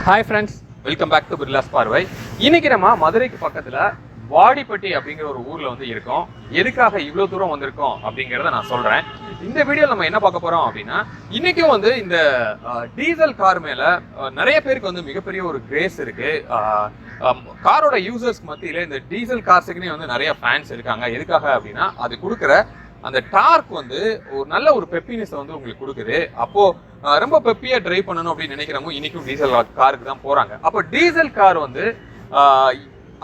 Hi friends, welcome back to Birlas Parvai. இன்னைக்கு நம்ம மதுரைக்கு பக்கத்துல வாடிப்பட்டி அப்படிங்கிற ஒரு ஊர்ல வந்து இருக்கோம். எதுக்காக இவ்வளவு தூரம் வந்திருக்கோம் அப்படிங்கறத நான் சொல்றேன். இந்த வீடியோல நம்ம என்ன பார்க்க போறோம் அப்படின்னா, இன்னைக்கும் வந்து இந்த டீசல் கார் மேல நிறைய பேருக்கு வந்து மிகப்பெரிய ஒரு கிரேஸ் இருக்கு. காரோட யூசர்ஸ் மத்தியில இந்த டீசல் கார்ஸுக்குன்னே வந்து நிறைய ஃபேன்ஸ் இருக்காங்க. எதுக்காக அப்படின்னா அது கொடுக்குற அந்த டார்க் வந்து ஒரு நல்ல ஒரு பெப்பினஸ் வந்து உங்களுக்கு கொடுக்குது. அப்போ ரொம்ப பெப்பியா டிரைவ் பண்ணணும் அப்படின்னு நினைக்கிறவங்க இன்னைக்கும் டீசல் காருக்கு தான் போறாங்க. அப்போ டீசல் கார் வந்து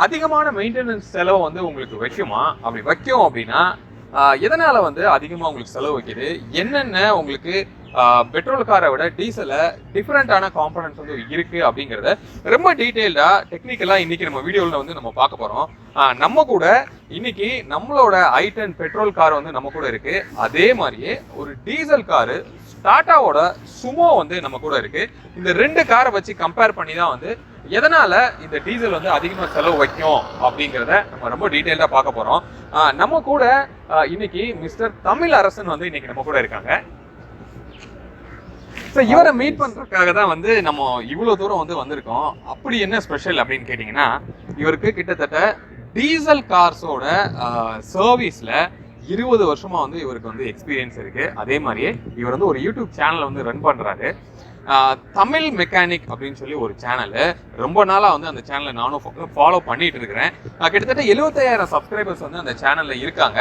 அதிகமான மெயின்டெனன்ஸ் செலவு வந்து உங்களுக்கு வைக்குமா? அப்படி வைக்கும் அப்படின்னா எதனால வந்து அதிகமா உங்களுக்கு செலவு வைக்குது? என்னென்ன உங்களுக்கு பெட்ரோல் காரை விட டீசல்ல டிஃப்ரெண்டான காம்பனன்ட்ஸ் வந்து இருக்கு அப்படிங்கிறத ரொம்ப டீட்டெயில்டா டெக்னிக்கலா இன்னைக்கு நம்ம வீடியோல வந்து நம்ம பார்க்க போறோம். நம்ம கூட இன்னைக்கு நம்மளோட i10 பெட்ரோல் கார் வந்து நம்ம கூட இருக்கு. அதே மாதிரியே ஒரு டீசல் காரு டாட்டாவோட சுமோ வந்து நம்ம கூட இருக்கு. இந்த ரெண்டு காரை வச்சு கம்பேர் பண்ணி தான் வந்து எதனால இந்த டீசல் வந்து அதிகமாக செலவு வைக்கும் அப்படிங்கிறத நம்ம ரொம்ப டீட்டெயில்டா பார்க்க போறோம். நம்ம கூட இன்னைக்கு மிஸ்டர் தமிழ் அரசன் வந்து இன்னைக்கு நம்ம கூட இருக்காங்க. இவரை மீட் பண்றதுக்காக தான் வந்து நம்ம இவ்வளவு தூரம் வந்து வந்திருக்கோம். அப்படி என்ன ஸ்பெஷல் அப்படின்னு கேட்டீங்கன்னா, இவருக்கு கிட்டத்தட்ட டீசல் கார்ஸோட சர்வீஸ்ல 20 வருஷமா வந்து இவருக்கு வந்து எக்ஸ்பீரியன்ஸ் இருக்கு. அதே மாதிரியே இவர் வந்து ஒரு யூடியூப் சேனல் வந்து ரன் பண்றாரு. தமிழ் மெக்கானிக் அப்படின்னு சொல்லி ஒரு சேனலு. ரொம்ப நாளா வந்து அந்த சேனலை நானும் ஃபாலோ பண்ணிட்டு இருக்கிறேன். கிட்டத்தட்ட 75,000 சப்ஸ்கிரைபர்ஸ் வந்து அந்த சேனல்ல இருக்காங்க.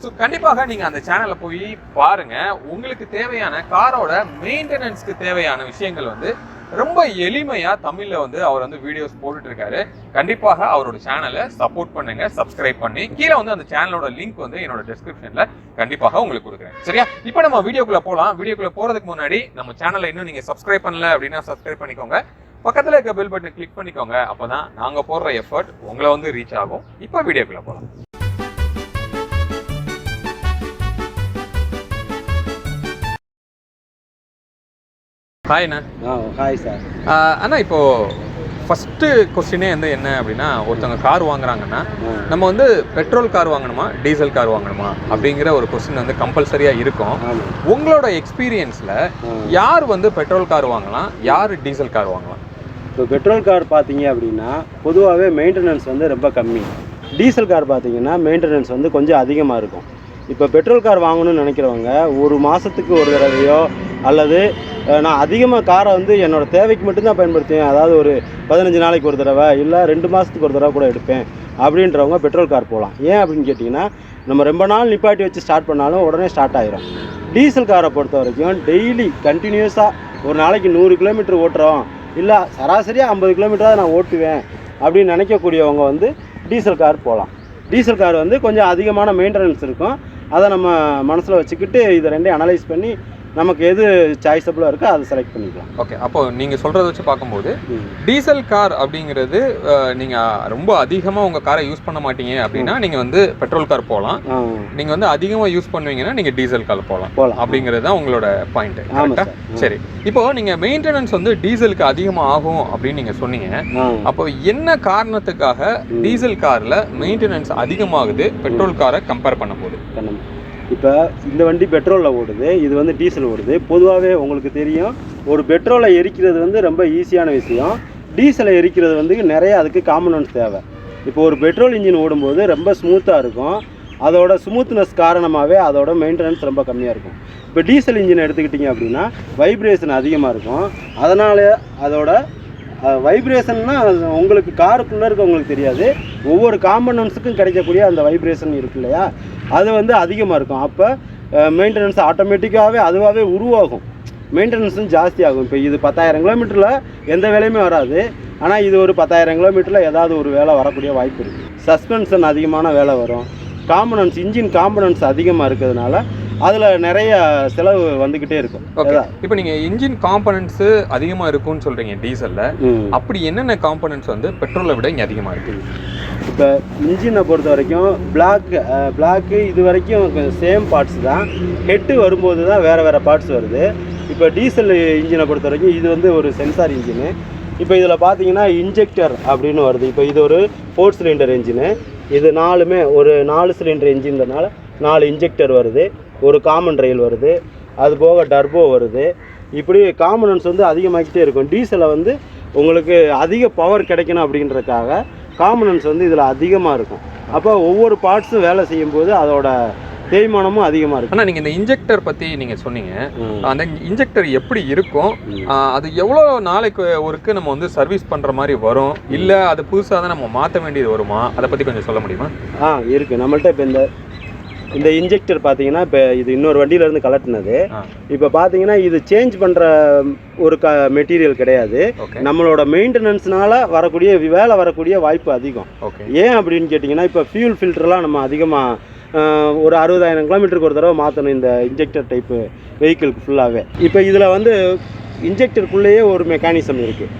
ஸோ கண்டிப்பாக நீங்க அந்த சேனலை போய் பாருங்க. உங்களுக்கு தேவையான காரோட மெயின்டெனன்ஸ்க்கு தேவையான விஷயங்கள் வந்து ரொம்ப எளிமையா தமிழ்ல வந்து அவர் வந்து வீடியோஸ் போட்டுட்டு இருக்காரு. கண்டிப்பாக அவரோட சேனலை சப்போர்ட் பண்ணுங்க, சப்ஸ்கிரைப் பண்ணி கீழே வந்து அந்த சேனலோட லிங்க் வந்து என்னோட டிஸ்கிரிப்ஷன்ல கண்டிப்பாக உங்களுக்கு கொடுக்குறேன். சரியா? இப்போ நம்ம வீடியோக்குள்ள போகலாம். வீடியோக்குள்ள போறதுக்கு முன்னாடி நம்ம சேனலை இன்னும் நீங்க சப்ஸ்கிரைப் பண்ணல அப்படின்னா சப்ஸ்கிரைப் பண்ணிக்கோங்க. பக்கத்துல இருக்க பெல் பட்டனை கிளிக் பண்ணிக்கோங்க. அப்பதான் நாங்க போடுற எஃபர்ட் உங்களை வந்து ரீச் ஆகும். இப்போ வீடியோக்குள்ள போகலாம். ஹாய் அண்ணா. Hi sir. அண்ணா, இப்போ ஃபஸ்ட்டு கொஸ்டினே வந்து என்ன அப்படின்னா, ஒருத்தவங்க கார் வாங்குறாங்கன்னா நம்ம வந்து பெட்ரோல் கார் வாங்கணுமா டீசல் கார் வாங்கணுமா அப்படிங்கிற ஒரு கொஸ்டின் வந்து கம்பல்சரியாக இருக்கும். உங்களோட எக்ஸ்பீரியன்ஸில் யார் வந்து பெட்ரோல் கார் வாங்கலாம், யார் டீசல் கார் வாங்கலாம்? இப்போ பெட்ரோல் கார் பார்த்தீங்க அப்படின்னா பொதுவாகவே மெயின்டெனன்ஸ் வந்து ரொம்ப கம்மி. டீசல் கார் பார்த்தீங்கன்னா மெயின்டெனன்ஸ் வந்து கொஞ்சம் அதிகமாக இருக்கும். இப்போ பெட்ரோல் கார் வாங்கணும்னு நினைக்கிறவங்க ஒரு மாதத்துக்கு ஒரு தடவையோ அல்லது நான் அதிகமாக காரை வந்து என்னோடய தேவைக்கு மட்டும்தான் பயன்படுத்துவேன், அதாவது ஒரு 15 நாளைக்கு ஒரு தடவை இல்லை 2 மாதத்துக்கு ஒரு தடவை கூட எடுப்பேன் அப்படின்றவங்க பெட்ரோல் கார் போகலாம். ஏன் அப்படின்னு கேட்டிங்கன்னா, நம்ம ரொம்ப நாள் நிப்பாட்டி வச்சு ஸ்டார்ட் பண்ணாலும் உடனே ஸ்டார்ட் ஆகிரும். டீசல் காரை பொறுத்த வரைக்கும் டெய்லி கண்டினியூஸாக ஒரு நாளைக்கு 100 கிலோமீட்டர் ஓட்டுறோம், இல்லை சராசரியாக 50 கிலோமீட்டராக நான் ஓட்டுவேன் அப்படின்னு நினைக்கக்கூடியவங்க வந்து டீசல் கார் போகலாம். டீசல் கார் வந்து கொஞ்சம் அதிகமான மெயின்டெனன்ஸ் இருக்கும். அதை நம்ம மனசில் வச்சுக்கிட்டு இதை ரெண்டையும் அனலைஸ் பண்ணி நமக்கு எது சாய்ஸபிளாக இருக்கோ அதை செலக்ட் பண்ணிக்கலாம். ஓகே, அப்போ நீங்கள் சொல்கிறத வச்சு பார்க்கும்போது டீசல் கார் அப்படிங்கிறது நீங்கள் ரொம்ப அதிகமாக உங்கள் காரை யூஸ் பண்ண மாட்டீங்க அப்படின்னா நீங்கள் வந்து பெட்ரோல் கார் போகலாம். நீங்கள் வந்து அதிகமாக யூஸ் பண்ணுவீங்கன்னா நீங்கள் டீசல் கார் போகலாம் அப்படிங்கிறது தான் உங்களோட பாயிண்ட். கரெக்டாக? சரி, இப்போ நீங்கள் மெயின்டெனன்ஸ் வந்து டீசலுக்கு அதிகமாக ஆகும் அப்படின்னு நீங்கள் சொன்னீங்க. அப்போ என்ன காரணத்துக்காக டீசல் காரில் மெயின்டெனன்ஸ் அதிகமாகுது பெட்ரோல் காரை கம்பேர் பண்ணும்போது? இப்போ இந்த வண்டி பெட்ரோலில் ஓடுது, இது வந்து டீசல் ஓடுது. பொதுவாகவே உங்களுக்கு தெரியும், ஒரு பெட்ரோலை எரிக்கிறது வந்து ரொம்ப ஈஸியான விஷயம். டீசலை எரிக்கிறது வந்து நிறைய அதுக்கு காம்பனன்ட்ஸ் தேவை. இப்போ ஒரு பெட்ரோல் இன்ஜின் ஓடும்போது ரொம்ப ஸ்மூத்தாக இருக்கும். அதோட ஸ்மூத்னஸ் காரணமாகவே அதோட மெயின்டெனன்ஸ் ரொம்ப கம்மியாக இருக்கும். இப்போ டீசல் இன்ஜின் எடுத்துக்கிட்டிங்க அப்படின்னா வைப்ரேஷன் அதிகமாக இருக்கும். அதனால் அதோட வைப்ரேஷன்னா உங்களுக்கு காருக்குள்ளே இருக்கவங்களுக்கு தெரியாது, ஒவ்வொரு காம்பனன்ஸுக்கும் கிடைக்கக்கூடிய அந்த வைப்ரேஷன் இருக்கு இல்லையா, அது வந்து அதிகமாக இருக்கும். அப்போ மெயின்டெனன்ஸ் ஆட்டோமேட்டிக்காகவே அதுவாகவே உருவாகும், மெயின்டெனன்ஸும் ஜாஸ்தி ஆகும். இப்போ இது 10,000 கிலோமீட்டரில் எந்த வேலையுமே வராது, ஆனால் இது ஒரு 10,000 கிலோமீட்டரில் ஏதாவது ஒரு வேலை வரக்கூடிய வாய்ப்பு இருக்குது. சஸ்பென்ஷன் அதிகமான வேலை வரும். காம்பனன்ட்ஸ் இன்ஜின் காம்பனன்ட்ஸ் அதிகமாக இருக்கிறதுனால அதில் நிறைய செலவு வந்துக்கிட்டே இருக்கும். ஓகே, இப்போ நீங்கள் இன்ஜின் காம்பனன்ட்ஸு அதிகமாக இருக்கும்னு சொல்கிறீங்க டீசலில். அப்படி என்னென்ன காம்பனன்ட்ஸ் வந்து பெட்ரோலை விட இங்கே அதிகமாக இருக்குது? இப்போ இன்ஜினை பொறுத்த வரைக்கும் பிளாக்கு இது வரைக்கும் சேம் பார்ட்ஸ் தான். ஹெட்டு வரும்போது தான் வேறு பார்ட்ஸ் வருது. இப்போ டீசல் இன்ஜினை பொறுத்த வரைக்கும் இது வந்து ஒரு சென்சார் இன்ஜினு. இப்போ இதில் பார்த்தீங்கன்னா இன்ஜெக்டர் அப்படின்னு வருது. இப்போ இது ஒரு 4 சிலிண்டர் இன்ஜினு. இது 4மே ஒரு 4 சிலிண்டர் இன்ஜின்றனால 4 இன்ஜெக்டர் வருது, ஒரு காமன் ரயில் வருது, அது போக டர்போ வருது. இப்படி காம்பனன்ட்ஸ் வந்து அதிகமாகிட்டே இருக்கும். டீசலை வந்து உங்களுக்கு அதிக பவர் கிடைக்கணும் அப்படின்றதுக்காக காம்பனன்ட்ஸ் வந்து இதில் அதிகமாக இருக்கும். அப்போ ஒவ்வொரு பார்ட்ஸும் வேலை செய்யும்போது அதோட தேய்மானமும் அதிகமாக இருக்கும். ஆனால் நீங்கள் இந்த இன்ஜெக்டர் பற்றி நீங்கள் சொன்னீங்க, அந்த இன்ஜெக்டர் எப்படி இருக்கும், அது எவ்வளோ நாளைக்கு ஒருக்கு நம்ம வந்து சர்வீஸ் பண்ணுற மாதிரி வரும், இல்லை அது புதுசாக தான் நம்ம மாற்ற வேண்டியது வருமா, அதை பற்றி கொஞ்சம் சொல்ல முடியுமா? இருக்குது நம்மள்ட்ட. இப்போ இந்த இன்ஜெக்டர் பார்த்தீங்கன்னா இப்போ இது இன்னொரு வண்டியிலேருந்து கலட்டினது. இப்போ பார்த்தீங்கன்னா இது சேஞ்ச் பண்ணுற ஒரு மெட்டீரியல் கிடையாது. நம்மளோட மெயின்டெனன்ஸ்னால வேலை வரக்கூடிய வாய்ப்பு அதிகம். ஏன் அப்படின்னு கேட்டிங்கன்னா, இப்போ ஃபியூல் ஃபில்டர்லாம் நம்ம அதிகமாக ஒரு 60,000 கிலோமீட்டருக்கு ஒரு தடவை மாற்றணும் இந்த இன்ஜெக்டர் டைப்பு வெஹிக்கிளுக்கு ஃபுல்லாகவே. இப்போ இதில் வந்து இன்ஜெக்டருக்குள்ளேயே ஒரு மெக்கானிசம் இருக்குது.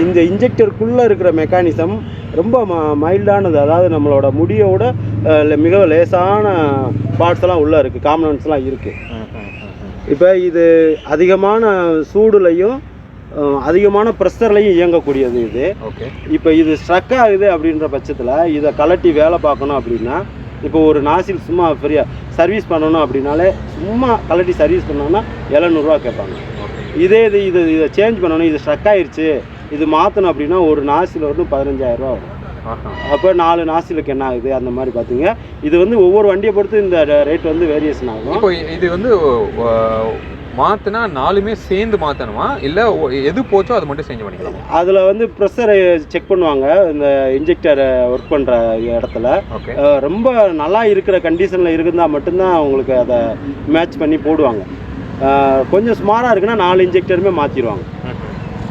இந்த இன்ஜெக்டருக்குள்ளே இருக்கிற மெக்கானிசம் ரொம்ப மைல்டானது. அதாவது நம்மளோட முடியோட மிக லேசான பார்ட்ஸ்லாம் உள்ளே இருக்குது, காம்பனன்ட்ஸ்லாம் இருக்குது. இப்போ இது அதிகமான சூடுலையும் அதிகமான ப்ரெஷர்லையும் இயங்கக்கூடியது இது. இப்போ இது ஸ்ட்ரக் ஆகுது அப்படின்ற பட்சத்தில் இதை கலட்டி வேலை பார்க்கணும் அப்படின்னா, இப்போ ஒரு நாசில் சும்மா ஃப்ரீயாக சர்வீஸ் பண்ணணும் அப்படின்னாலே சும்மா கலட்டி சர்வீஸ் பண்ணோன்னா 700 கேட்பாங்க. இதை சேஞ்ச் பண்ணணும், இது ஸ்ட்ரக் ஆயிடுச்சு, இது மாற்றணும் அப்படின்னா ஒரு நாசில் வந்து 15,000 வரும். அப்போ 4 நாசிலுக்கு என்ன ஆகுது அந்த மாதிரி பார்த்தீங்க. இது வந்து ஒவ்வொரு வண்டியை பொறுத்து இந்த ரேட் வந்து வேரியேஷன் ஆகும். இப்போ இது வந்து மாற்றினா 4மே சேர்ந்து மாற்றணுமா, இல்லை எது போச்சோ அது மட்டும் செஞ்சு பண்ணிக்கலாம்? அதில் வந்து ப்ரெஷரை செக் பண்ணுவாங்க இந்த இன்ஜெக்டரை ஒர்க் பண்ணுற இடத்துல. ரொம்ப நல்லா இருக்கிற கண்டிஷனில் இருந்தால் மட்டும்தான் உங்களுக்கு அதை மேட்ச் பண்ணி போடுவாங்க. கொஞ்சம் ஸ்மாராக இருக்குன்னா 4 இன்ஜெக்டருமே மாற்றிடுவாங்க.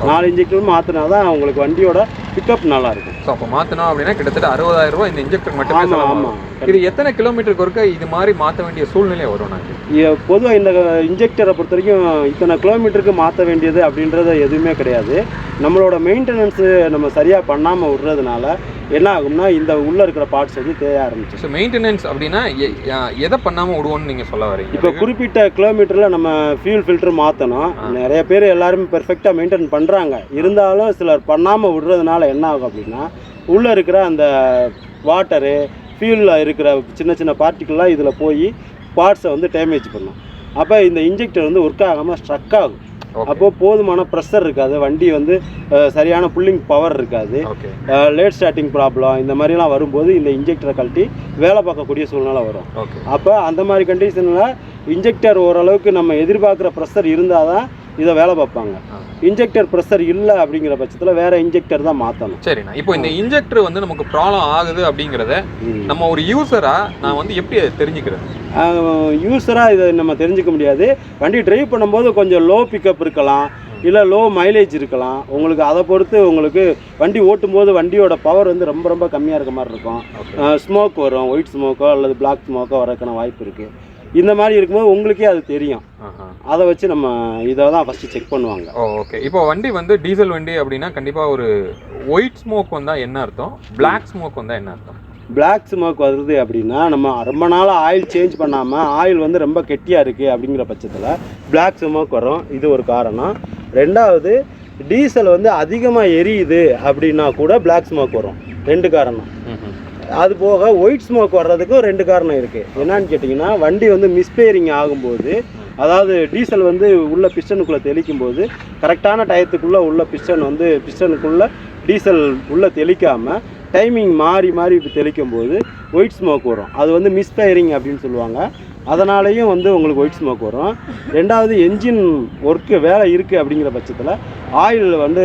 4 இன்ஜெக்டரும் மாற்றினா தான் உங்களுக்கு வண்டியோட பிக்கப் நல்லாயிருக்கும். ஸோ அப்போ மாற்றினோம் அப்படின்னா கிட்டத்தட்ட 60,000 இந்த இன்ஜெக்டர் மட்டுமே. ஆமாம். இது எத்தனை கிலோமீட்டருக்கு ஒருக்க இது மாதிரி மாற்ற வேண்டிய சூழ்நிலை வரும்? நாங்கள் பொதுவாக இந்த இன்ஜெக்டரை பொறுத்த வரைக்கும் இத்தனை கிலோமீட்டருக்கு மாற்ற வேண்டியது அப்படின்றது எதுவுமே கிடையாது. நம்மளோட மெயின்டெனன்ஸு நம்ம சரியாக பண்ணாமல் விடுறதுனால என்ன ஆகும்னா இந்த உள்ளே இருக்கிற பார்ட்ஸ் வந்து தேய ஆரம்பிச்சு. ஸோ மெயின்டெனன்ஸ் அப்படின்னா எதை பண்ணாமல் விடுவோன்னு நீங்கள் சொல்ல வரீங்க? இப்போ குறிப்பிட்ட கிலோமீட்டரில் நம்ம ஃபியூல் ஃபில்டர் மாற்றணும். நிறைய பேர் எல்லாருமே பெர்ஃபெக்டாக மெயின்டைன் பண்ணுறாங்க. இருந்தாலும் சிலர் பண்ணாமல் விடுறதுனால என்ன ஆகும் அப்படின்னா, உள்ளே இருக்கிற அந்த வாட்டரு ஃபியூலில் இருக்கிற சின்ன சின்ன பார்ட்டிக்கல்லாம் இதில் போய் பார்ட்ஸை வந்து டேமேஜ் பண்ணும். அப்போ இந்த இன்ஜெக்டர் வந்து ஒர்க் ஆகாமல் ஸ்ட்ரக் ஆகும். அப்போது போதுமான ப்ரெஷர் இருக்காது, வண்டி வந்து சரியான புல்லிங் பவர் இருக்காது, லேட் ஸ்டார்டிங் ப்ராப்ளம் இந்த மாதிரிலாம் வரும்போது இந்த இன்ஜெக்டரை கழட்டி வேலை பார்க்கக்கூடிய சூழ்நிலை வரும். அப்போ அந்த மாதிரி கண்டிஷனில் இன்ஜெக்டர் ஓரளவுக்கு நம்ம எதிர்பார்க்குற ப்ரெஷர் இருந்தால் தான் இதை வேலை பார்ப்பாங்க. இன்ஜெக்டர் ப்ரெஷர் இல்லை அப்படிங்கிற பட்சத்தில் வேற இன்ஜெக்டர் தான் மாற்றணும். சரிண்ணா, இப்போ இந்த இன்ஜெக்டர் வந்து நமக்கு ப்ராப்ளம் ஆகுது அப்படிங்கிறத நம்ம ஒரு யூஸராக நான் வந்து எப்படி அதை தெரிஞ்சுக்கிறேன்? யூஸராக இதை நம்ம தெரிஞ்சுக்க முடியாது. வண்டி டிரைவ் பண்ணும்போது கொஞ்சம் லோ பிக்கப் இருக்கலாம், இல்லை லோ மைலேஜ் இருக்கலாம். உங்களுக்கு அதை பொறுத்து உங்களுக்கு வண்டி ஓட்டும்போது வண்டியோட பவர் வந்து ரொம்ப ரொம்ப கம்மியாக இருக்க மாதிரி இருக்கும். ஸ்மோக் வரும், ஒயிட் ஸ்மோக்கோ அல்லது பிளாக் ஸ்மோக்கோ வரக்கான வாய்ப்பு இருக்குது. இந்த மாதிரி இருக்கும்போது உங்களுக்கே அது தெரியும். அதை வச்சு நம்ம இதை தான் ஃபஸ்ட்டு செக் பண்ணுவாங்க. ஓகே. இப்போ வண்டி வந்து டீசல் வண்டி அப்படின்னா கண்டிப்பாக ஒரு ஒயிட் ஸ்மோக் வந்தால் என்ன அர்த்தம், பிளாக் ஸ்மோக் வந்தால் என்ன அர்த்தம்? பிளாக் ஸ்மோக் வருது அப்படின்னா நம்ம ரொம்ப நாளாக ஆயில் சேஞ்ச் பண்ணாமல் ஆயில் வந்து ரொம்ப கெட்டியாக இருக்குது அப்படிங்கிற பட்சத்தில் பிளாக் ஸ்மோக் வரும். இது ஒரு காரணம். ரெண்டாவது, டீசல் வந்து அதிகமாக எரியுது அப்படின்னா கூட பிளாக் ஸ்மோக் வரும். 2 காரணம். அது போக ஒயிட் ஸ்மோக் வர்றதுக்கும் 2 காரணம் இருக்குது. என்னன்னு கேட்டிங்கன்னா, வண்டி வந்து மிஸ்பேரிங் ஆகும்போது, அதாவது டீசல் வந்து உள்ள பிஸ்டனுக்குள்ளே தெளிக்கும் போது கரெக்டான டயத்துக்குள்ளே உள்ள பிஸ்டனுக்குள்ளே டீசல் உள்ளே தெளிக்காமல் டைமிங் மாறி மாறி தெளிக்கும் போது ஒயிட் ஸ்மோக் வரும். அது வந்து மிஸ்பயரிங் அப்படின்னு சொல்லுவாங்க. அதனாலேயும் வந்து உங்களுக்கு ஒயிட் ஸ்மோக் வரும். ரெண்டாவது, என்ஜின் ஒர்க்கு வேலை இருக்குது அப்படிங்கிற பட்சத்தில் ஆயில் வந்து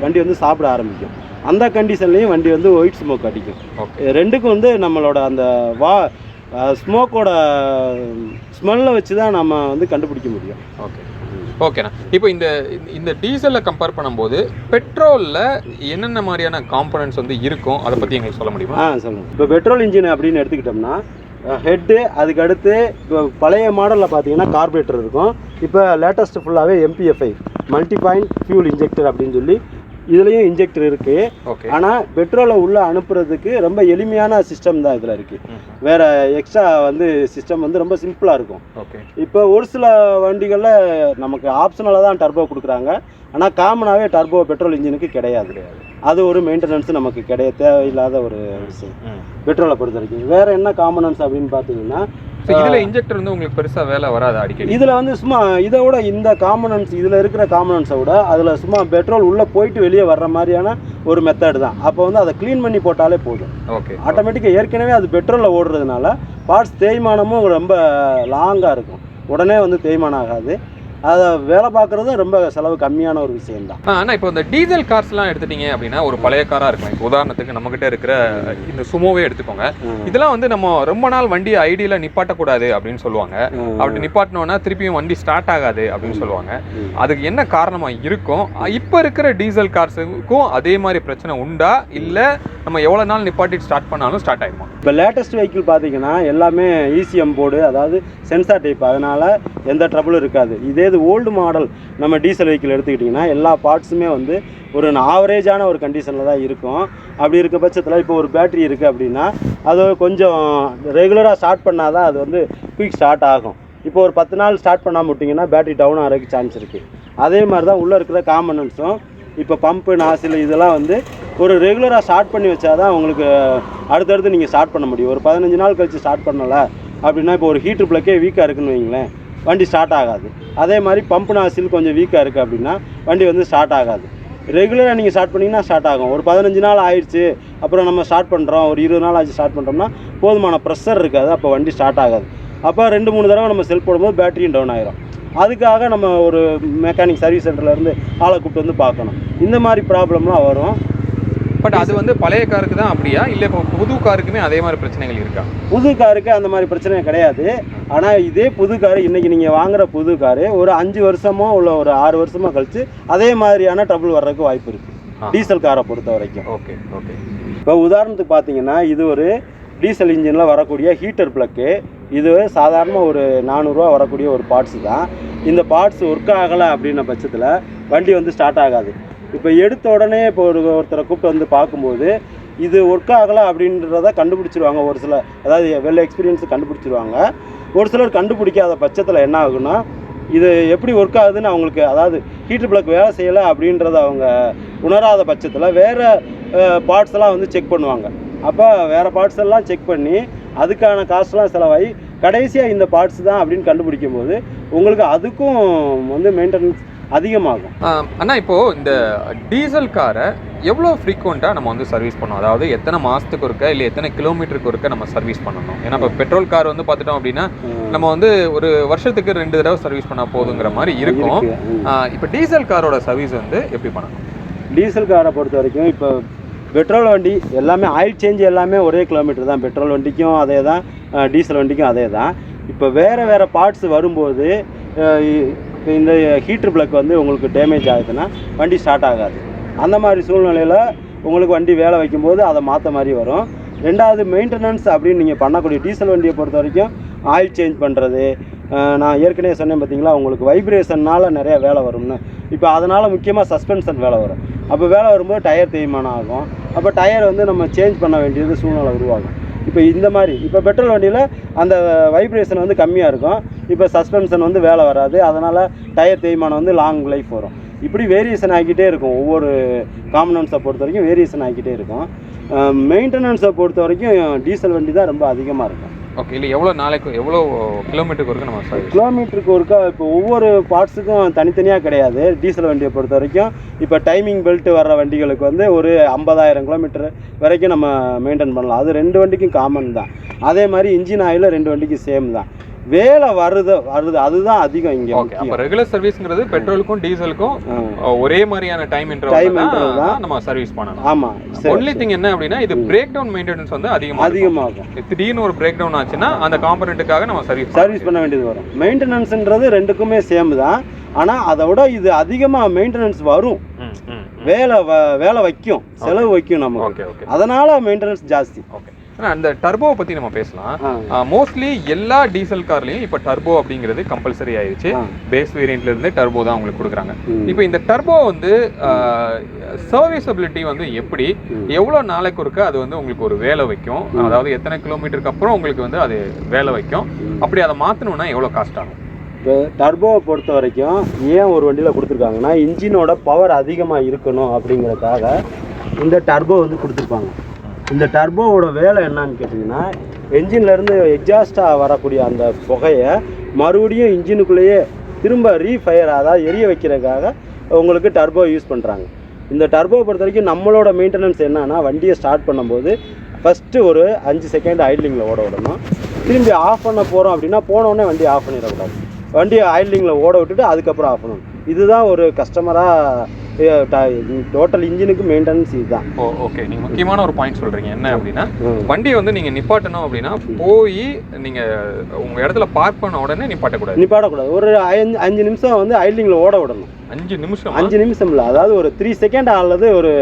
வண்டி வந்து சாப்பிட ஆரம்பிக்கும். அந்த கண்டிஷன்லேயும் வண்டி வந்து ஒயிட் ஸ்மோக் அடிக்கும். ரெண்டுக்கும் வந்து நம்மளோட அந்த ஸ்மோக்கோட ஸ்மெல்லை வச்சு தான் நம்ம வந்து கண்டுபிடிக்க முடியும். ஓகேண்ணா. இப்போ இந்த டீசலை கம்பேர் பண்ணும்போது பெட்ரோலில் என்னென்ன மாதிரியான காம்பனன்ட்ஸ் வந்து இருக்கும், அதை பற்றி எங்களுக்கு சொல்ல முடியுமா? சொல்லுங்கள். இப்போ பெட்ரோல் இன்ஜின் அப்படின்னு எடுத்துக்கிட்டோம்னா ஹெட்டு, அதுக்கு அடுத்து இப்போ பழைய மாடலில் பார்த்தீங்கன்னா கார்பரேட்டர் இருக்கும். இப்போ லேட்டஸ்ட் ஃபுல்லாகவே MPFI multi point fuel injector அப்படின்னு சொல்லி இதுலேயும் இன்ஜெக்டர் இருக்குது. ஆனால் பெட்ரோலை உள்ளே அனுப்புறதுக்கு ரொம்ப எளிமையான சிஸ்டம் தான் இதில் இருக்குது. வேறு எக்ஸ்ட்ரா வந்து சிஸ்டம் வந்து ரொம்ப சிம்பிளாக இருக்கும். இப்போ ஒரு சில வண்டிகளில் நமக்கு ஆப்ஷனலாக தான் டர்போ கொடுக்குறாங்க. ஆனால் காமனாகவே டர்போ பெட்ரோல் இன்ஜினுக்கு கிடையாது. அது ஒரு மெயின்டெனன்ஸ் நமக்கு தேவையில்லாத ஒரு விஷயம் பெட்ரோலை பொறுத்த வரைக்கும். வேறு என்ன காம்பனன்ட்ஸ் அப்படின்னு பார்த்தீங்கன்னா, இதில் இன்ஜெக்டர் வந்து உங்களுக்கு பெருசாக வேலை வராது அடிக்கடி. இதில் வந்து சும்மா இதை விட இந்த காம்பனன்ட்ஸ் இதில் இருக்கிற காம்பனன்ட்ஸை விட அதில் சும்மா பெட்ரோல் உள்ளே போயிட்டு வெளியே வர்ற மாதிரியான ஒரு மெத்தட் தான். அப்போ வந்து அதை க்ளீன் பண்ணி போட்டாலே போதும். ஓகே, ஆட்டோமேட்டிக்காக ஏற்கனவே அது பெட்ரோலில் ஓடுறதுனால பார்ட்ஸ் தேய்மானமும் ரொம்ப லாங்காக இருக்கும், உடனே வந்து தேய்மானம் ஆகாது. அதை வேலை பார்க்குறதும் ரொம்ப செலவு கம்மியான ஒரு விஷயம் தான். ஆனால் இப்போ இந்த டீசல் கார்ஸ்லாம் எடுத்துட்டீங்க அப்படின்னா ஒரு பழைய காராக இருக்கும். இப்போ உதாரணத்துக்கு நம்மகிட்ட இருக்கிற இந்த சுமோவே எடுத்துக்கோங்க. இதெல்லாம் வந்து நம்ம ரொம்ப நாள் வண்டி ஐடியில் நிப்பாட்டக்கூடாது அப்படின்னு சொல்லுவாங்க. அப்படி நிப்பாட்டினோன்னா திருப்பியும் வண்டி ஸ்டார்ட் ஆகாது அப்படின்னு சொல்லுவாங்க. அதுக்கு என்ன காரணமாக இருக்கும்? இப்போ இருக்கிற டீசல் கார்ஸுக்கும் அதே மாதிரி பிரச்சனை உண்டா, இல்லை நம்ம எவ்வளோ நாள் நிப்பாட்டி ஸ்டார்ட் பண்ணாலும் ஸ்டார்ட் ஆகிடுமா? இப்போ லேட்டஸ்ட் வெஹிக்கிள் பார்த்தீங்கன்னா எல்லாமே ECM போர்டு, அதாவது சென்சார் டைப், அதனால் எந்த ட்ரபிளும் இருக்காது. இதே இது ஓல்டு மாடல் நம்ம டீசல் வெஹிக்கிள் எடுத்துக்கிட்டிங்கன்னா எல்லா பார்ட்ஸுமே வந்து ஒரு ஆவரேஜான ஒரு கண்டிஷனில் தான் இருக்கும். அப்படி இருக்க பட்சத்தில் இப்போ ஒரு பேட்டரி இருக்குது அப்படின்னா அது கொஞ்சம் ரெகுலராக ஸ்டார்ட் பண்ணால் தான் அது வந்து குயிக் ஸ்டார்ட் ஆகும். இப்போ ஒரு 10 நாள் ஸ்டார்ட் பண்ணாமல் விட்டிங்கன்னா பேட்டரி டவுன் ஆகிறதுக்கு சான்ஸ் இருக்குது. அதே மாதிரி தான் உள்ளே இருக்கிற காம்பனன்ட்ஸும் இப்போ பம்பு நாசில் இதெல்லாம் வந்து ஒரு ரெகுலராக ஸ்டார்ட் பண்ணி வச்சா தான் உங்களுக்கு அடுத்தடுத்து நீங்கள் ஸ்டார்ட் பண்ண முடியும். ஒரு 15 நாள் கழித்து ஸ்டார்ட் பண்ணலை அப்படின்னா, இப்போ ஒரு ஹீட்ரு பிளக்கே வீக்காக இருக்குன்னு வைங்களேன், வண்டி ஸ்டார்ட் ஆகாது. அதே மாதிரி பம்பு நாசில் கொஞ்சம் வீக்காக இருக்குது அப்படின்னா வண்டி வந்து ஸ்டார்ட் ஆகாது. ரெகுலராக நீங்கள் ஸ்டார்ட் பண்ணிங்கன்னா ஸ்டார்ட் ஆகும். ஒரு 15 நாள் ஆயிடுச்சு அப்புறம் நம்ம ஸ்டார்ட் பண்ணுறோம், ஒரு 20 நாள் ஆச்சு ஸ்டார்ட் பண்ணுறோம்னா போதுமான ப்ரெஷர் இருக்காது, அப்போ வண்டி ஸ்டார்ட் ஆகாது. அப்போ 2-3 தடவை நம்ம செல் போடும்போது பேட்டரியும் டவுன் ஆகிரும். அதுக்காக நம்ம ஒரு மெக்கானிக் சர்வீஸ் சென்டர்லேருந்து ஆளை கூப்பிட்டு வந்து பார்க்கணும். இந்த மாதிரி ப்ராப்ளம்லாம் வரும். பட் அது வந்து பழைய காருக்கு தான் அப்படியா, இல்லை இப்போ புது காருக்குமே அதே மாதிரி பிரச்சனைகள் இருக்கா? புது காருக்கு அந்த மாதிரி பிரச்சனை கிடையாது. ஆனால் இதே புது காரு இன்றைக்கி நீங்கள் வாங்குகிற புது காரு ஒரு 5 வருஷமோ இல்லை ஒரு 6 வருஷமோ கழித்து அதே மாதிரியான ட்ரபிள் வர்றதுக்கு வாய்ப்பு இருக்குது டீசல் காரை பொறுத்த வரைக்கும். Okay okay. இப்போ உதாரணத்துக்கு பார்த்தீங்கன்னா, இது ஒரு டீசல் இன்ஜினில் வரக்கூடிய ஹீட்டர் பிளக்கு. இது சாதாரணமாக ஒரு 400 ரூபா வரக்கூடிய ஒரு பார்ட்ஸு தான். இந்த பார்ட்ஸ் ஒர்க் ஆகலை அப்படின்ன பட்சத்தில் வண்டி வந்து ஸ்டார்ட் ஆகாது. இப்போ எடுத்த உடனே இப்போ ஒருத்தரை கூப்பிட்டு வந்து பார்க்கும்போது இது ஒர்க் ஆகலை அப்படின்றத கண்டுபிடிச்சிருவாங்க. ஒரு சில, அதாவது வெல் எக்ஸ்பீரியன்ஸு கண்டுபிடிச்சிருவாங்க. ஒரு சிலர் கண்டுபிடிக்காத பட்சத்தில் என்ன ஆகுன்னா, இது எப்படி ஒர்க் ஆகுதுன்னு அவங்களுக்கு, அதாவது ஹீட்டர் பிளக் வேலை செய்யலை அப்படின்றத அவங்க உணராத பட்சத்தில் வேறு பார்ட்ஸ்லாம் வந்து செக் பண்ணுவாங்க. அப்போ வேறு பார்ட்ஸ் எல்லாம் செக் பண்ணி அதுக்கான காஸ்ட்லாம் செலவாகி கடைசியாக இந்த பார்ட்ஸ் தான் அப்படின்னு கண்டுபிடிக்கும் போது உங்களுக்கு அதுக்கும் வந்து மெயின்டெனன்ஸ் அதிகமாகும். அண்ணா, இப்போது இந்த டீசல் காரை எவ்வளோ ஃப்ரீக்வெண்ட்டாக நம்ம வந்து சர்வீஸ் பண்ணணும்? அதாவது எத்தனை மாதத்துக்கு ஒருக்கா இல்லை எத்தனை கிலோமீட்டருக்கு ஒருக்கா நம்ம சர்வீஸ் பண்ணணும்? ஏன்னா இப்போ பெட்ரோல் கார் வந்து பார்த்துட்டோம் அப்படின்னா நம்ம வந்து ஒரு வருஷத்துக்கு 2 தடவை சர்வீஸ் பண்ணால் போதுங்கிற மாதிரி இருக்கும். இப்போ டீசல் காரோட சர்வீஸ் வந்து எப்படி பண்ணணும்? டீசல் காரை பொறுத்த வரைக்கும் இப்போ பெட்ரோல் வண்டி எல்லாமே ஆயில் சேஞ்ச் எல்லாமே ஒரே கிலோமீட்டர் தான். பெட்ரோல் வண்டிக்கும் அதே தான், டீசல் வண்டிக்கும் அதே தான். இப்போ வேறு பார்ட்ஸ் வரும்போது இப்போ இந்த ஹீட்ரு பிளக் வந்து உங்களுக்கு டேமேஜ் ஆகுதுன்னா வண்டி ஸ்டார்ட் ஆகாது. அந்த மாதிரி சூழ்நிலையில் உங்களுக்கு வண்டி வேலை வைக்கும்போது அதை மாற்ற மாதிரி வரும். ரெண்டாவது, மெயின்டெனன்ஸ் அப்படின்னு நீங்கள் பண்ணக்கூடிய டீசல் வண்டியை பொறுத்த வரைக்கும் ஆயில் சேஞ்ச் பண்ணுறது, நான் ஏற்கனவே சொன்னேன் பார்த்தீங்களா, உங்களுக்கு வைப்ரேஷன்னால் நிறையா வேலை வரும்னு. இப்போ அதனால் முக்கியமாக சஸ்பென்ஷன் வேலை வரும். அப்போ வேலை வரும்போது டயர் தேய்மானம் ஆகும். அப்போ டயர் வந்து நம்ம சேஞ்ச் பண்ண வேண்டியது சூழ்நிலை உருவாகும். இப்போ இந்த மாதிரி இப்போ பெட்ரோல் வண்டியில் அந்த வைப்ரேஷன் வந்து கம்மியாக இருக்கும். இப்போ சஸ்பென்ஷன் வந்து வேலை வராது. அதனால் டயர் தேய்மானம் வந்து லாங் லைஃப் வரும். இப்படி வேரியேஷன் ஆகிக்கிட்டே இருக்கும். ஒவ்வொரு காம்பனன்ட்ஸை பொறுத்த வரைக்கும் வேரியேஷன் ஆகிக்கிட்டே இருக்கும். மெயின்டெனன்ஸை பொறுத்த வரைக்கும் டீசல் வண்டி தான் ரொம்ப அதிகமாக இருக்கும். ஓகே. இல்லை எவ்வளோ நாளைக்கு எவ்வளோ கிலோமீட்டருக்கு ஒருக்கா நம்ம சர்வீஸ்? கிலோமீட்டருக்கு ஒருக்கா இப்போ ஒவ்வொரு பார்ட்ஸுக்கும் தனித்தனியாக கிடையாது. டீசல் வண்டியை பொறுத்த வரைக்கும் இப்போ டைமிங் பெல்ட் வர்ற வண்டிகளுக்கு வந்து ஒரு 50,000 கிலோமீட்டர் வரைக்கும் நம்ம மெயின்டைன் பண்ணலாம். அது 2 வண்டிக்கும் காமன் தான். அதே மாதிரி இன்ஜின் ஆயில் 2 வண்டிக்கும் சேம் தான். வேலை வருது அதுதான் அதிகம் இங்கே. ஓகே. அப்போ ரெகுலர் சர்வீஸ்ங்கிறது பெட்ரோலுக்கும் டீசலுக்கும் ஒரே மாதிரியான டைம் இன்டர்வல் தான் நம்ம சர்வீஸ் பண்ணணும். ஆமாம். ஒன்லி திங் என்ன அப்படின்னா, இது பிரேக் டவுன் மெயின்டெனன்ஸ் வந்து அதிகமாகும். திடீர்னு ஒரு பிரேக் டவுன் ஆச்சுன்னா அந்த காம்பனன்ட்டுக்காக நம்ம சர்வீஸ் பண்ண வேண்டியது வரும். மெயின்டெனன்ஸ்ன்றது 2க்குமே சேம் தான். ஆனால் அதை விட இது அதிகமாக மெயின்டெனன்ஸ் வரும். வேலை வைக்கும், செலவு வைக்கும் நமக்கு. அதனால மெயின்டெனன்ஸ் ஜாஸ்தி. ஓகே. அந்த டர்போவை பற்றி நம்ம பேசலாம். மோஸ்ட்லி எல்லா டீசல் கார்லையும் இப்போ டர்போ அப்படிங்கிறது கம்பல்சரி ஆயிடுச்சு. பேஸ் வேரியண்ட்ல இருந்து டர்போ தான் உங்களுக்கு கொடுக்குறாங்க. இப்போ இந்த டர்போ வந்து சர்வீசபிலிட்டி வந்து எப்படி, எவ்வளோ நாளைக்கு ஒருக்கா அது வந்து உங்களுக்கு ஒரு வேலை வைக்கும், அதாவது எத்தனை கிலோமீட்டருக்கு அப்புறம் உங்களுக்கு வந்து அது வேலை வைக்கும், அப்படி அதை மாற்றணும்னா எவ்வளோ காஸ்ட் ஆகும்? இப்போ டர்போவை பொறுத்த வரைக்கும் ஏன் ஒரு வண்டியில் கொடுத்துருக்காங்கன்னா, இன்ஜினோட பவர் அதிகமாக இருக்கணும் அப்படிங்கிறதுக்காக இந்த டர்போ வந்து கொடுத்துருப்பாங்க. இந்த டர்போவோட வேலை என்னன்னு கேட்டிங்கன்னா, என்ஜின்லேருந்து எக்ஸாஸ்டாக வரக்கூடிய அந்த புகையை மறுபடியும் இன்ஜினுக்குள்ளேயே திரும்ப ரீஃபயர், அதாவது எரிய வைக்கிறதுக்காக உங்களுக்கு டர்போ யூஸ் பண்ணுறாங்க. இந்த டர்போ பொறுத்த வரைக்கும் நம்மளோட மெயின்டெனன்ஸ் என்னன்னா, வண்டியை ஸ்டார்ட் பண்ணும்போது ஃபஸ்ட்டு ஒரு 5 செகண்ட் ஐட்லிங்கில் ஓட விடணும். திரும்பி ஆஃப் பண்ண போகிறோம் அப்படின்னா போனோடனே வண்டி ஆஃப் பண்ணிடக்கூடாது. வண்டியை ஐட்லிங்கில் ஓட விட்டுட்டு அதுக்கப்புறம் ஆஃப் பண்ணணும். இதுதான் ஒரு கஸ்டமராக டோட்டல் இன்ஜினுக்கு மெயின்டெனன்ஸ் இதுதான். ஓகே, நீங்கள் முக்கியமான ஒரு பாயிண்ட் சொல்கிறீங்க. என்ன அப்படின்னா, வண்டியை வந்து நீங்கள் நிப்பாட்டணும் அப்படின்னா போய் நீங்கள் உங்கள் இடத்துல பார்க் பண்ண உடனே நிப்பாட்டக்கூடாது. ஒரு 5 நிமிஷம் வந்து ஐட்லிங்கில் ஓட விடணும். 5 நிமிஷம் இல்லை, அதாவது ஒரு 3 செகண்ட் அல்லது ஒரு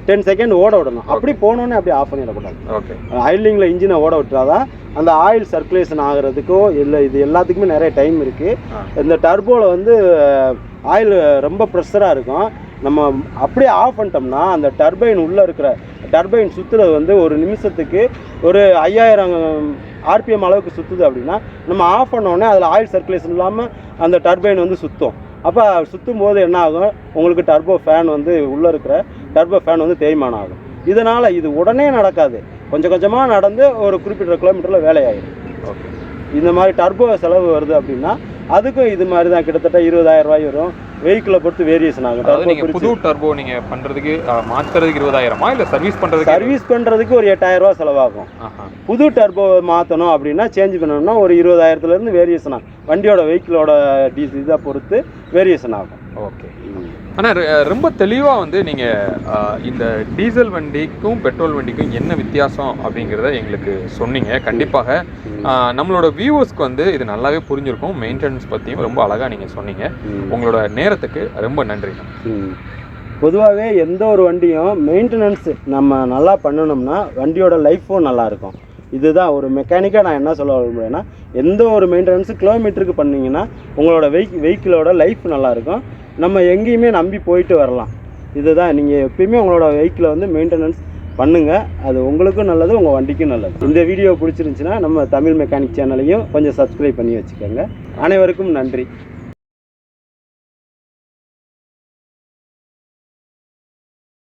10 செகண்ட் ஓட விடணும். அப்படி போனோடனே அப்படி ஆஃப் பண்ணிடக்கூடாது. ஓகே, ஐட்லிங்கில் இன்ஜினை ஓட விட்டாதான் அந்த ஆயில் சர்க்குலேஷன் ஆகிறதுக்கோ இல்லை, இது எல்லாத்துக்குமே நிறைய டைம் இருக்குது. இந்த டர்போவில் வந்து ஆயில் ரொம்ப ப்ரெஷராக இருக்கும். நம்ம அப்படியே ஆஃப் பண்ணிட்டோம்னா அந்த டர்பைன் உள்ளே இருக்கிற டர்பைன் சுற்றுறது வந்து ஒரு நிமிஷத்துக்கு ஒரு 5000 RPM அளவுக்கு சுற்றுது. அப்படின்னா நம்ம ஆஃப் பண்ணோடனே அதில் ஆயில் சர்க்குலேஷன் இல்லாமல் அந்த டர்பைன் வந்து சுற்றும். அப்போ சுற்றும் போது என்ன ஆகும், உங்களுக்கு டர்போ ஃபேன் வந்து உள்ளே இருக்கிற டர்போ ஃபேன் வந்து தேய்மானம் ஆகும். இதனால் இது உடனே நடக்காது, கொஞ்சம் கொஞ்சமாக நடந்து ஒரு குறிப்பிட்ட கிலோமீட்டரில் வேலையாயிடும். ஓகே, இந்த மாதிரி டர்போ செலவு வருது அப்படின்னா அதுக்கும் இது மாதிரி தான் கிட்டத்தட்ட 20,000 ரூபாய் வரும். வெஹிக்கிளை பொறுத்து வேரியேஷன் ஆகும். புது டர்போ நீங்கள் பண்ணுறதுக்கு மாற்றுறதுக்கு 20,000 இல்லை சர்வீஸ் பண்ணுறதுக்கு ஒரு 8,000 ரூபா செலவாகும். புது டர்போ மாற்றணும் அப்படின்னா சேஞ்ச் பண்ணணும்னா ஒரு 20,000 வேரியேஷன் ஆகும். வண்டியோட வெஹிக்கிளோட இதை பொறுத்து வேரியேஷன் ஆகும். ஓகே, ஆனால் ரொம்ப தெளிவாக வந்து நீங்கள் இந்த டீசல் வண்டிக்கும் பெட்ரோல் வண்டிக்கும் என்ன வித்தியாசம் அப்படிங்கிறத எங்களுக்கு சொன்னீங்க. கண்டிப்பாக நம்மளோட வியூவர்ஸ்க்கு வந்து இது நல்லாவே புரிஞ்சிருக்கும். மெயின்டெனன்ஸ் பற்றியும் ரொம்ப அழகாக நீங்கள் சொன்னீங்க. உங்களோட நேரத்துக்கு ரொம்ப நன்றி. பொதுவாகவே எந்த ஒரு வண்டியும் மெயின்டெனன்ஸ் நம்ம நல்லா பண்ணணும்னா வண்டியோட லைஃப்பும் நல்லாயிருக்கும். இதுதான் ஒரு மெக்கானிக்காக நான் என்ன சொல்ல விரும்புகிறேன்னா, எந்த ஒரு மெயின்டெனன்ஸு கிலோமீட்டருக்கு பண்ணிங்கன்னா உங்களோட வெஹிக்கிளோட லைஃப் நல்லாயிருக்கும். நம்ம எங்கேயுமே நம்பி போயிட்டு வரலாம். இதுதான், நீங்கள் எப்பயுமே உங்களோட வெஹிக்கிளை வந்து மெயின்டெனன்ஸ் பண்ணுங்கள். அது உங்களுக்கும் நல்லது, உங்கள் வண்டிக்கும் நல்லது. இந்த வீடியோ பிடிச்சிருந்துச்சுன்னா நம்ம தமிழ் மெக்கானிக் சேனலையும் கொஞ்சம் சப்ஸ்கிரைப் பண்ணி வச்சுக்கோங்க. அனைவருக்கும் நன்றி.